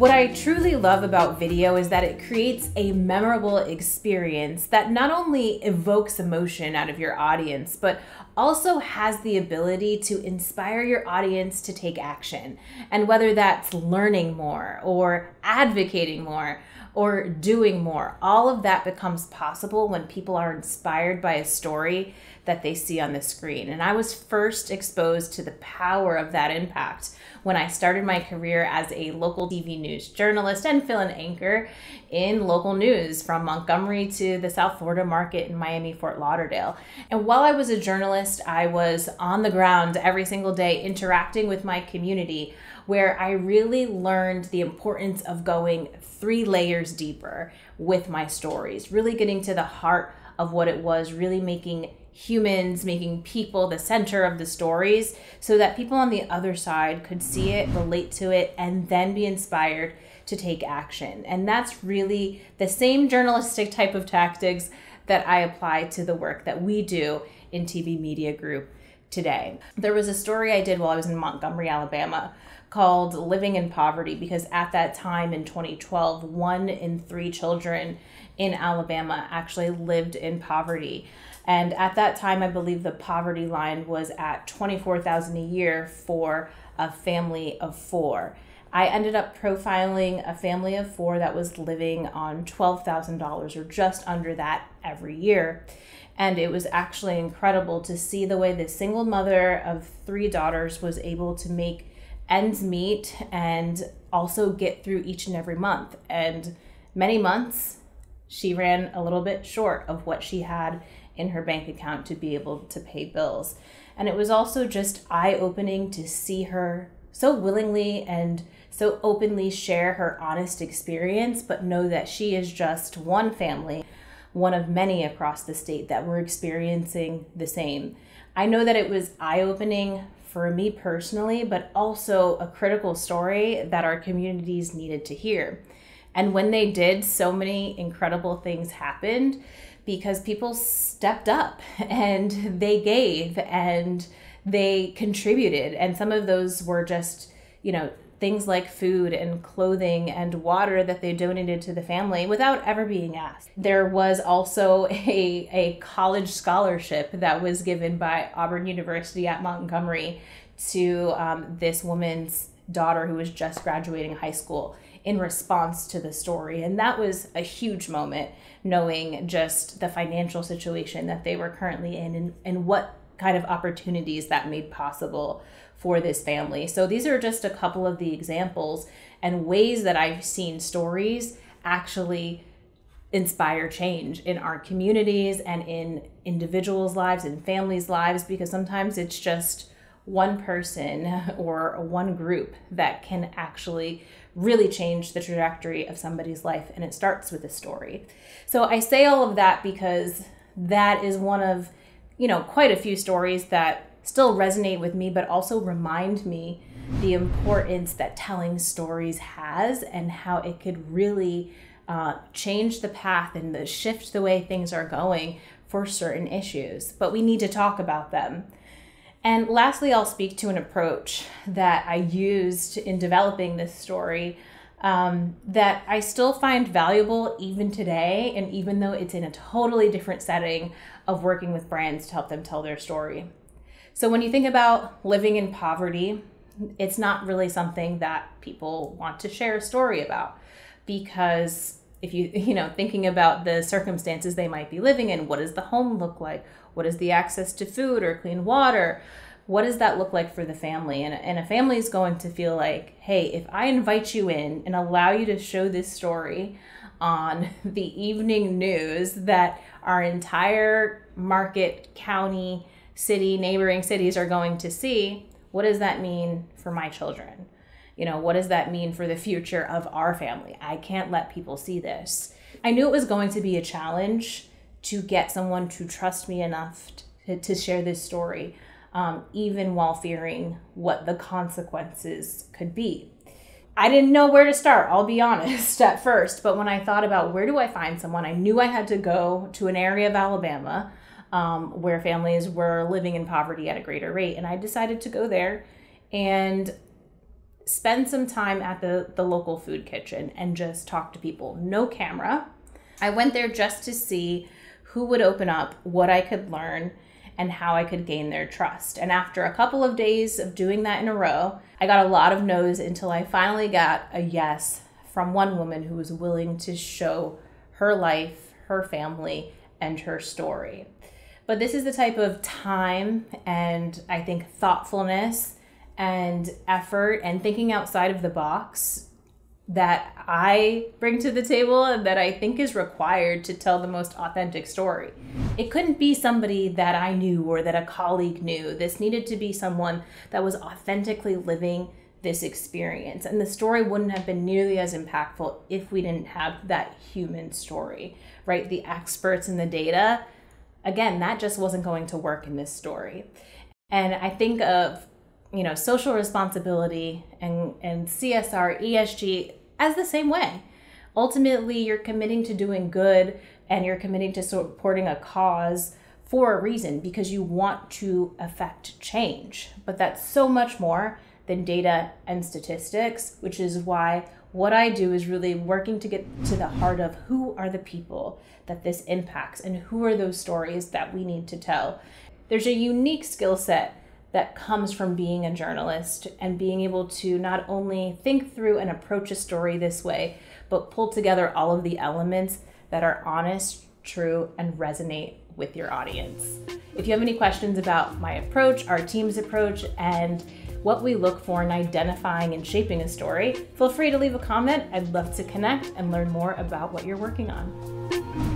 What I truly love about video is that it creates a memorable experience that not only evokes emotion out of your audience, but also has the ability to inspire your audience to take action. And whether that's learning more or advocating more or doing more, all of that becomes possible when people are inspired by a story that they see on the screen. And I was first exposed to the power of that impact when I started my career as a local TV news journalist and fill-in anchor in local news from Montgomery to the South Florida market in Miami, Fort Lauderdale. And while I was a journalist, I was on the ground every single day interacting with my community, where I really learned the importance of going 3 layers deeper with my stories, really getting to the heart of what it was, really making humans, making people the center of the stories so that people on the other side could see it, relate to it, and then be inspired to take action. And that's really the same journalistic type of tactics that I apply to the work that we do in TV Media Group today. There was a story I did while I was in Montgomery, Alabama, called Living in Poverty, because at that time in 2012, 1 in 3 children in Alabama actually lived in poverty. And at that time, I believe the poverty line was at $24,000 a year for a family of 4. I ended up profiling a family of 4 that was living on $12,000 or just under that every year. And it was actually incredible to see the way this single mother of 3 daughters was able to make ends meet and also get through each and every month. And many months, she ran a little bit short of what she had in her bank account to be able to pay bills. And it was also just eye-opening to see her so willingly and so openly share her honest experience, but know that she is just one family, one of many across the state that were experiencing the same. I know that it was eye-opening for me personally, but also a critical story that our communities needed to hear. And when they did, so many incredible things happened because people stepped up and they gave and they contributed. And some of those were just, things like food and clothing and water that they donated to the family without ever being asked. There was also a college scholarship that was given by Auburn University at Montgomery to this woman's daughter who was just graduating high school in response to the story. And that was a huge moment, knowing just the financial situation that they were currently in and what kind of opportunities that made possible for this family. So these are just a couple of the examples and ways that I've seen stories actually inspire change in our communities and in individuals' lives and families' lives, because sometimes it's just one person or one group that can actually really change the trajectory of somebody's life, and it starts with a story. So I say all of that because that is one of, quite a few stories that still resonate with me, but also remind me the importance that telling stories has and how it could really change the path and shift the way things are going for certain issues. But we need to talk about them. And lastly, I'll speak to an approach that I used in developing this story that I still find valuable even today, and even though it's in a totally different setting of working with brands to help them tell their story. So when you think about living in poverty, it's not really something that people want to share a story about, because if thinking about the circumstances they might be living in, what does the home look like? What is the access to food or clean water? What does that look like for the family? And a family is going to feel like, hey, if I invite you in and allow you to show this story on the evening news that our entire market, county, city, neighboring cities are going to see, what does that mean for my children? What does that mean for the future of our family? I can't let people see this. I knew it was going to be a challenge to get someone to trust me enough to share this story, even while fearing what the consequences could be. I didn't know where to start, I'll be honest, at first. But when I thought about where do I find someone, I knew I had to go to an area of Alabama where families were living in poverty at a greater rate. And I decided to go there. And spend some time at the local food kitchen and just talk to people. No camera. I went there just to see who would open up, what I could learn, and how I could gain their trust. And after a couple of days of doing that in a row, I got a lot of no's until I finally got a yes from one woman who was willing to show her life, her family, and her story. But this is the type of time and I think thoughtfulness and effort and thinking outside of the box that I bring to the table and that I think is required to tell the most authentic story. It couldn't be somebody that I knew or that a colleague knew. This needed to be someone that was authentically living this experience. And the story wouldn't have been nearly as impactful if we didn't have that human story, right? The experts and the data, again, that just wasn't going to work in this story. And I think of social responsibility and CSR, ESG as the same way. Ultimately, you're committing to doing good and you're committing to supporting a cause for a reason because you want to affect change. But that's so much more than data and statistics, which is why what I do is really working to get to the heart of who are the people that this impacts and who are those stories that we need to tell. There's a unique skill set that comes from being a journalist and being able to not only think through and approach a story this way, but pull together all of the elements that are honest, true, and resonate with your audience. If you have any questions about my approach, our team's approach, and what we look for in identifying and shaping a story, feel free to leave a comment. I'd love to connect and learn more about what you're working on.